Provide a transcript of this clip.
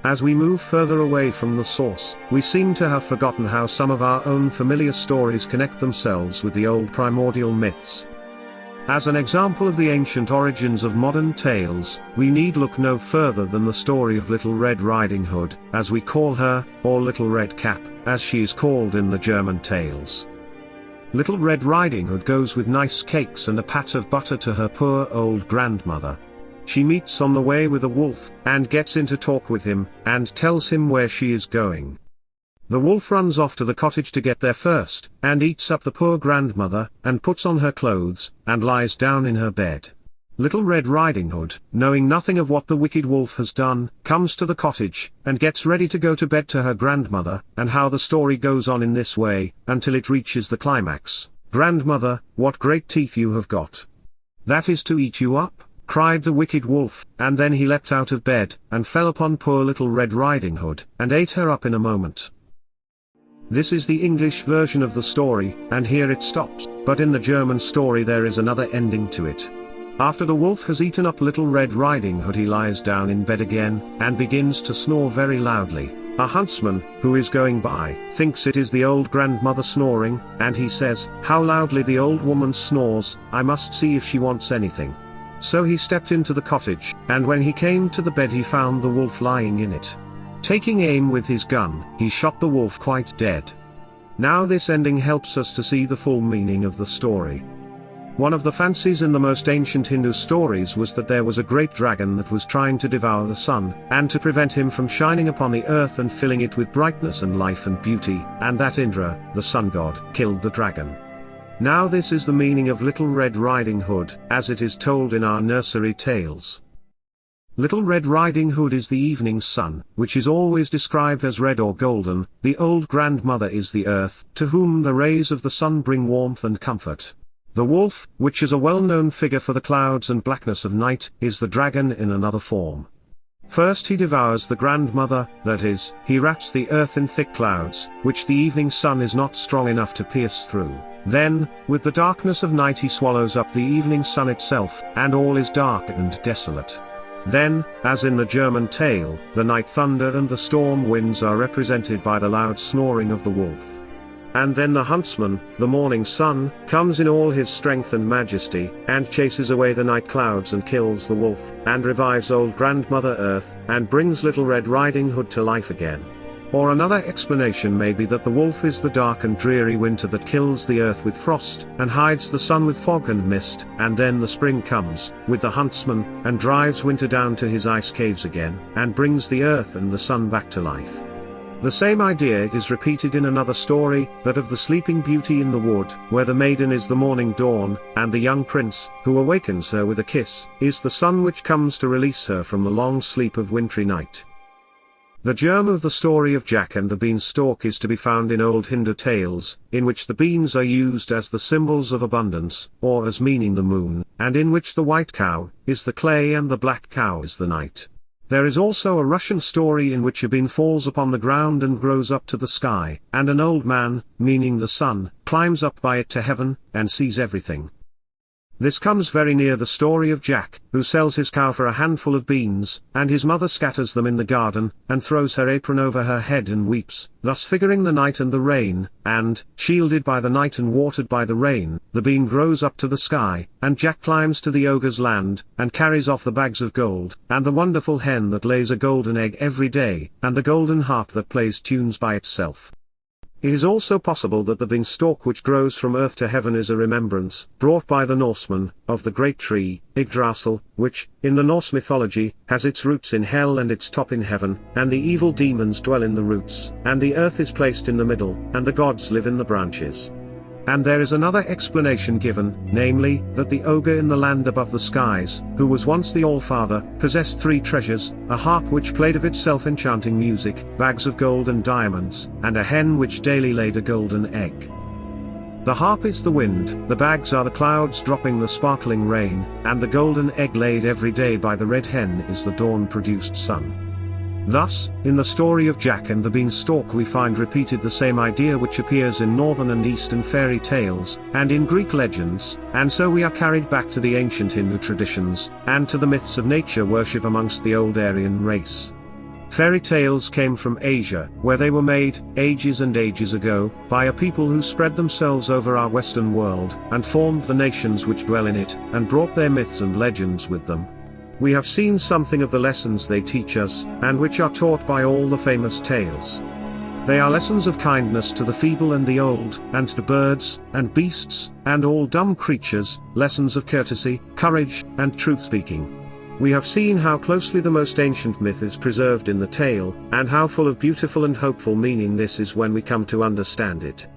As we move further away from the source, we seem to have forgotten how some of our own familiar stories connect themselves with the old primordial myths. As an example of the ancient origins of modern tales, we need look no further than the story of Little Red Riding Hood, as we call her, or Little Red Cap, as she is called in the German tales. Little Red Riding Hood goes with nice cakes and a pat of butter to her poor old grandmother. She meets on the way with a wolf, and gets into talk with him, and tells him where she is going. The wolf runs off to the cottage to get there first, and eats up the poor grandmother, and puts on her clothes, and lies down in her bed. Little Red Riding Hood, knowing nothing of what the wicked wolf has done, comes to the cottage, and gets ready to go to bed to her grandmother, and how the story goes on in this way, until it reaches the climax. "Grandmother, what great teeth you have got! That is to eat you up," cried the wicked wolf, and then he leapt out of bed, and fell upon poor Little Red Riding Hood, and ate her up in a moment. This is the English version of the story, and here it stops, but in the German story there is another ending to it. After the wolf has eaten up Little Red Riding Hood, he lies down in bed again, and begins to snore very loudly. A huntsman, who is going by, thinks it is the old grandmother snoring, and he says, "How loudly the old woman snores, I must see if she wants anything." So he stepped into the cottage, and when he came to the bed he found the wolf lying in it. Taking aim with his gun, he shot the wolf quite dead. Now this ending helps us to see the full meaning of the story. One of the fancies in the most ancient Hindu stories was that there was a great dragon that was trying to devour the sun, and to prevent him from shining upon the earth and filling it with brightness and life and beauty, and that Indra, the sun god, killed the dragon. Now this is the meaning of Little Red Riding Hood, as it is told in our nursery tales. Little Red Riding Hood is the evening sun, which is always described as red or golden. The old grandmother is the earth, to whom the rays of the sun bring warmth and comfort. The wolf, which is a well-known figure for the clouds and blackness of night, is the dragon in another form. First he devours the grandmother, that is, he wraps the earth in thick clouds, which the evening sun is not strong enough to pierce through. Then, with the darkness of night he swallows up the evening sun itself, and all is dark and desolate. Then, as in the German tale, the night thunder and the storm winds are represented by the loud snoring of the wolf. And then the huntsman, the morning sun, comes in all his strength and majesty, and chases away the night clouds and kills the wolf, and revives old grandmother Earth, and brings Little Red Riding Hood to life again. Or another explanation may be that the wolf is the dark and dreary winter that kills the earth with frost, and hides the sun with fog and mist, and then the spring comes, with the huntsman, and drives winter down to his ice caves again, and brings the earth and the sun back to life. The same idea is repeated in another story, that of the sleeping beauty in the wood, where the maiden is the morning dawn, and the young prince, who awakens her with a kiss, is the sun which comes to release her from the long sleep of wintry night. The germ of the story of Jack and the Beanstalk is to be found in old Hindu tales, in which the beans are used as the symbols of abundance, or as meaning the moon, and in which the white cow is the clay and the black cow is the night. There is also a Russian story in which a bean falls upon the ground and grows up to the sky, and an old man, meaning the sun, climbs up by it to heaven, and sees everything. This comes very near the story of Jack, who sells his cow for a handful of beans, and his mother scatters them in the garden, and throws her apron over her head and weeps, thus figuring the night and the rain, and, shielded by the night and watered by the rain, the bean grows up to the sky, and Jack climbs to the ogre's land, and carries off the bags of gold, and the wonderful hen that lays a golden egg every day, and the golden harp that plays tunes by itself. It is also possible that the beanstalk which grows from earth to heaven is a remembrance, brought by the Norsemen, of the great tree, Yggdrasil, which, in the Norse mythology, has its roots in hell and its top in heaven, and the evil demons dwell in the roots, and the earth is placed in the middle, and the gods live in the branches. And there is another explanation given, namely, that the ogre in the land above the skies, who was once the All-Father, possessed 3 treasures, a harp which played of itself enchanting music, bags of gold and diamonds, and a hen which daily laid a golden egg. The harp is the wind, the bags are the clouds dropping the sparkling rain, and the golden egg laid every day by the red hen is the dawn-produced sun. Thus, in the story of Jack and the Beanstalk we find repeated the same idea which appears in northern and eastern fairy tales, and in Greek legends, and so we are carried back to the ancient Hindu traditions, and to the myths of nature worship amongst the old Aryan race. Fairy tales came from Asia, where they were made, ages and ages ago, by a people who spread themselves over our Western world, and formed the nations which dwell in it, and brought their myths and legends with them. We have seen something of the lessons they teach us, and which are taught by all the famous tales. They are lessons of kindness to the feeble and the old, and to birds, and beasts, and all dumb creatures, lessons of courtesy, courage, and truth-speaking. We have seen how closely the most ancient myth is preserved in the tale, and how full of beautiful and hopeful meaning this is when we come to understand it.